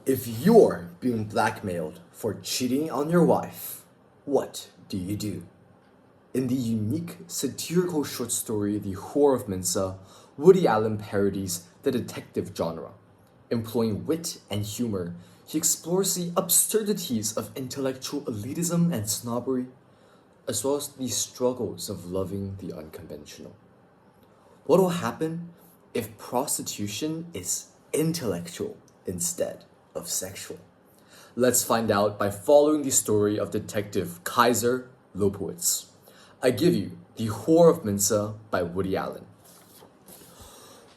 If you're being blackmailed for cheating on your wife, what do you do? In the unique satirical short story The Whore of Mensa, Woody Allen parodies the detective genre. Employing wit and humor, he explores the absurdities of intellectual elitism and snobbery, as well as the struggles of loving the unconventional. What will happen if prostitution is intellectual instead of sexual? Let's find out by following the story of Detective Kaiser Lopowitz. I give you The Whore of Mensa by Woody Allen.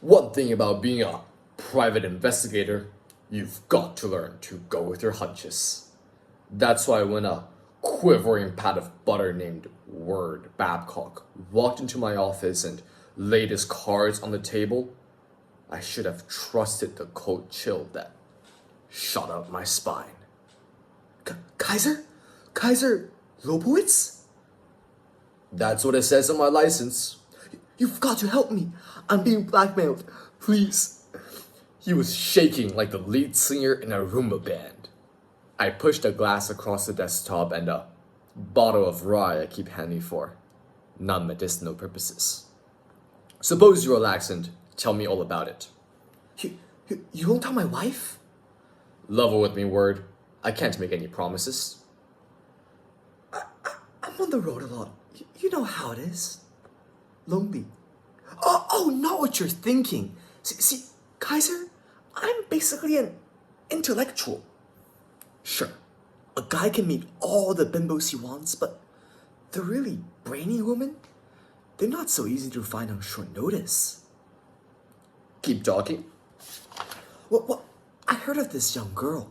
One thing about being a private investigator, you've got to learn to go with your hunches. That's why when a quivering pat of butter named Word Babcock walked into my office and laid his cards on the table, I should have trusted the cold chill that shot up my spine. Kaiser? Kaiser Lopowitz? That's what it says on my license. You've got to help me. I'm being blackmailed. Please. He was shaking like the lead singer in a Roomba band. I pushed a glass across the desktop and a bottle of rye I keep handy for non-medicinal purposes. Suppose you relax and tell me all about it. You won't tell my wife? Level with me, Word. I can't make any promises. I'm on the road a lot. You know how it is. Lonely. Oh, not what you're thinking. See, Kaiser, I'm basically an intellectual. Sure, a guy can meet all the bimbos he wants, but the really brainy women, they're not so easy to find on short notice. Keep talking. Well, I heard of this young girl,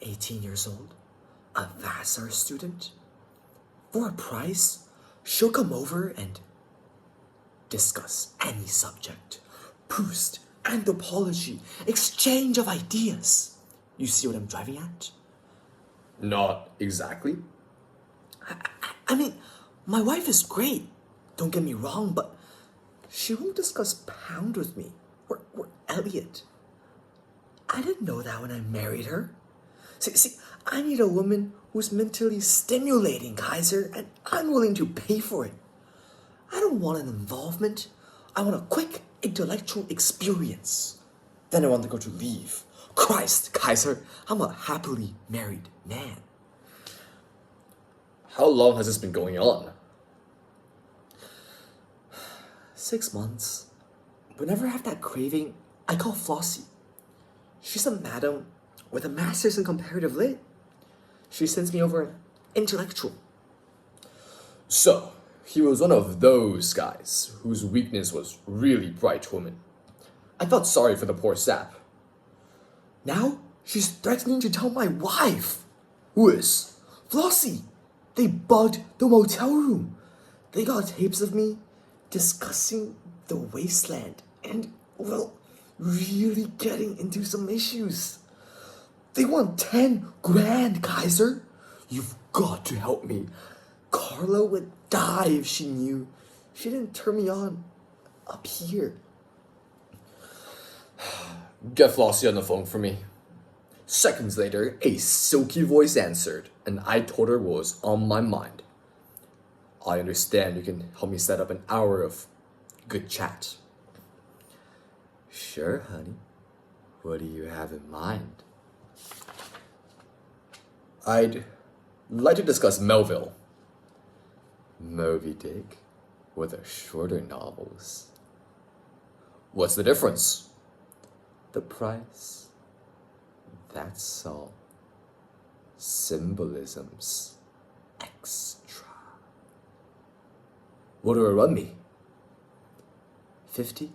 18 years old, a Vassar student. For a price, she'll come over and discuss any subject. Proust, anthropology, exchange of ideas. You see what I'm driving at? Not exactly. I mean, my wife is great, don't get me wrong, but she won't discuss pound with me or Elliot. I didn't know that when I married her. See, I need a woman who's mentally stimulating, Kaiser, and I'm willing to pay for it. I don't want an involvement. I want a quick intellectual experience. Then I want the girl to leave. Christ, Kaiser, I'm a happily married man. How long has this been going on? 6 months. Whenever I have that craving, I call Flossie. She's a madam with a master's in comparative lit. She sends me over an intellectual. So, he was one of those guys whose weakness was really bright women. I felt sorry for the poor sap. Now, she's threatening to tell my wife. Who is? Flossie. They bugged the motel room. They got tapes of me discussing the wasteland and, well, really getting into some issues. They want 10 grand, Kaiser. You've got to help me. Carla would die if she knew. She didn't turn me on up here. Get Flossie on the phone for me. Seconds later, a silky voice answered, and I told her what was on my mind. I understand you can help me set up an hour of good chat. Sure, honey. What do you have in mind? I'd like to discuss Melville. Moby Dick with the shorter novels. What's the difference? The price. That's all. Symbolisms. Extra. What do it run me? 50?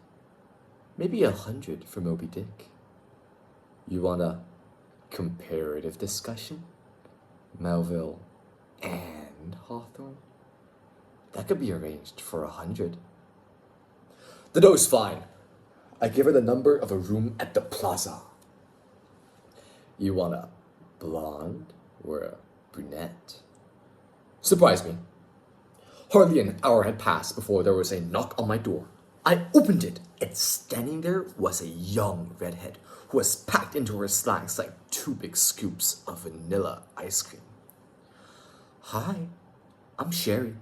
Maybe 100 for Moby Dick. You want a comparative discussion? Melville and Hawthorne? That could be arranged for 100. The dough's fine. I give her the number of a room at the plaza. You want a blonde or a brunette? Surprise me. Hardly an hour had passed before there was a knock on my door. I opened it, and standing there was a young redhead who was packed into her slacks like 2 big scoops of vanilla ice cream. Hi, I'm Sherry.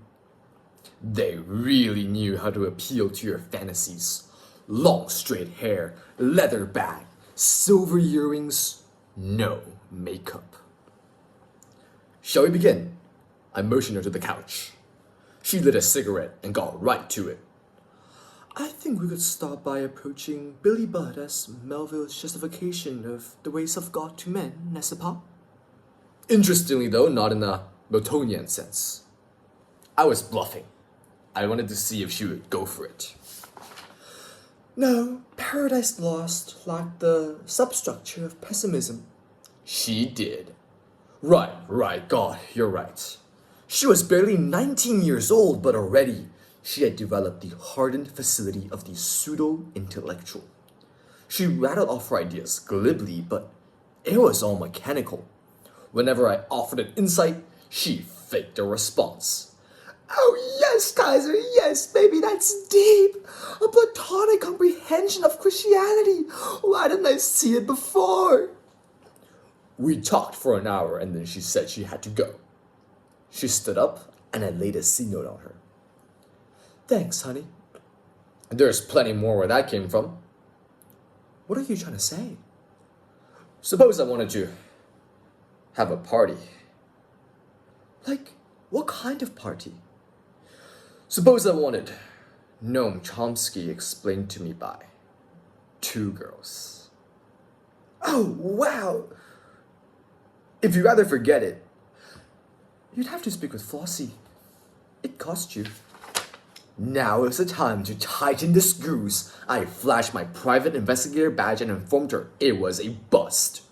They really knew how to appeal to your fantasies. Long straight hair, leather bag, silver earrings, no makeup. Shall we begin? I motioned her to the couch. She lit a cigarette and got right to it. I think we could start by approaching Billy Budd as Melville's justification of the ways of God to men, n'est-ce pas? Interestingly though, not in a Miltonian sense. I was bluffing. I wanted to see if she would go for it. No, Paradise Lost lacked the substructure of pessimism. She did. Right, God, you're right. She was barely 19 years old, but already she had developed the hardened facility of the pseudo-intellectual. She rattled off her ideas glibly, but it was all mechanical. Whenever I offered an insight, she faked a response. Oh yes, Kaiser, yes, baby, that's deep. A Platonic comprehension of Christianity. Why didn't I see it before? We talked for an hour and then she said she had to go. She stood up and I laid a C note on her. Thanks, honey. There's plenty more where that came from. What are you trying to say? Suppose I wanted to have a party. Like, what kind of party? Suppose I wanted Noam Chomsky explained to me by 2 girls. Oh, wow! If you'd rather forget it, you'd have to speak with Flossie. It cost you. Now is the time to tighten the screws. I flashed my private investigator badge and informed her it was a bust.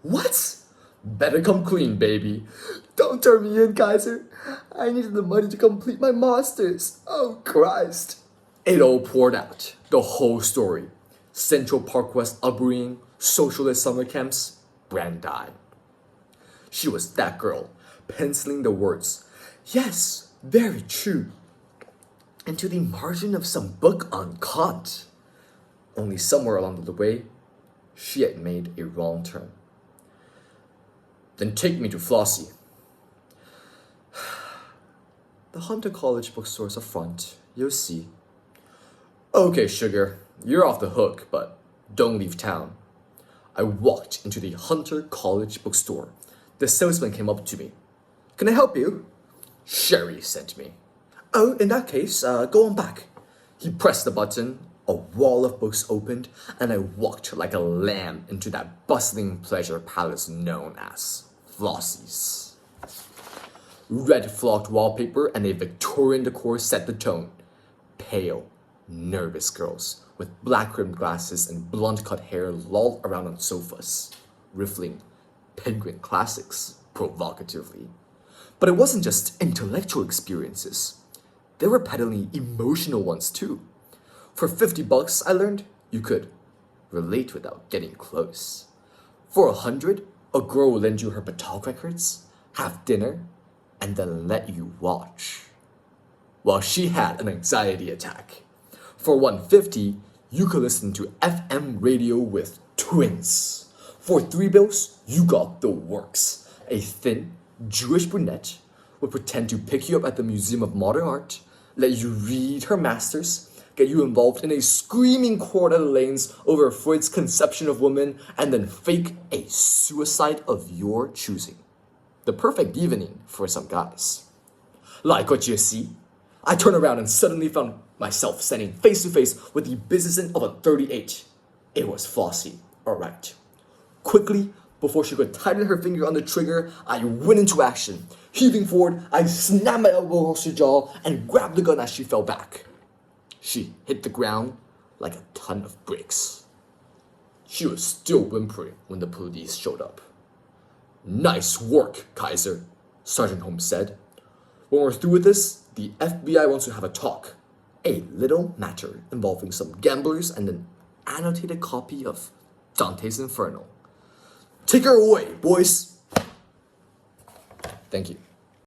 What? Better come clean, baby. Don't turn me in, Kaiser. I needed the money to complete my masters. Oh, Christ. It all poured out. The whole story. Central Park West upbringing, socialist summer camps, Brand died. She was that girl, penciling the words, yes, very true, into the margin of some book on Kant. Only somewhere along the way, she had made a wrong turn. Then take me to Flossie. The Hunter College bookstore's up front. You'll see. Okay, sugar, you're off the hook, but don't leave town. I walked into the Hunter College bookstore. The salesman came up to me. Can I help you? Sherry sent me. Oh, in that case, go on back. He pressed the button, a wall of books opened, and I walked like a lamb into that bustling pleasure palace known as Flossie's. Red flocked wallpaper and a Victorian decor set the tone. Pale, nervous girls with black-rimmed glasses and blonde-cut hair lolled around on sofas, riffling Penguin classics provocatively. But it wasn't just intellectual experiences. They were peddling emotional ones too. For $50, I learned you could relate without getting close. For $100, a girl will lend you her Patalk records, have dinner, and then let you watch. Well, she had an anxiety attack. For $150, you could listen to FM radio with twins. For $3, you got the works. A thin, Jewish brunette would pretend to pick you up at the Museum of Modern Art, let you read her masters, get you involved in a screaming Coeur d'Alene's over Freud's conception of women, and then fake a suicide of your choosing. The perfect evening for some guys. Like what you see, I turned around and suddenly found myself standing face to face with the businessman of a 38. It was Flossie, alright. Quickly, before she could tighten her finger on the trigger, I went into action. Heaving forward, I snapped my elbow across her jaw and grabbed the gun as she fell back. She hit the ground like a ton of bricks. She was still whimpering when the police showed up. Nice work, Kaiser, Sergeant Holmes said. When we're through with this, the FBI wants to have a talk. A little matter involving some gamblers and an annotated copy of Dante's Inferno. Take her away, boys. Thank you.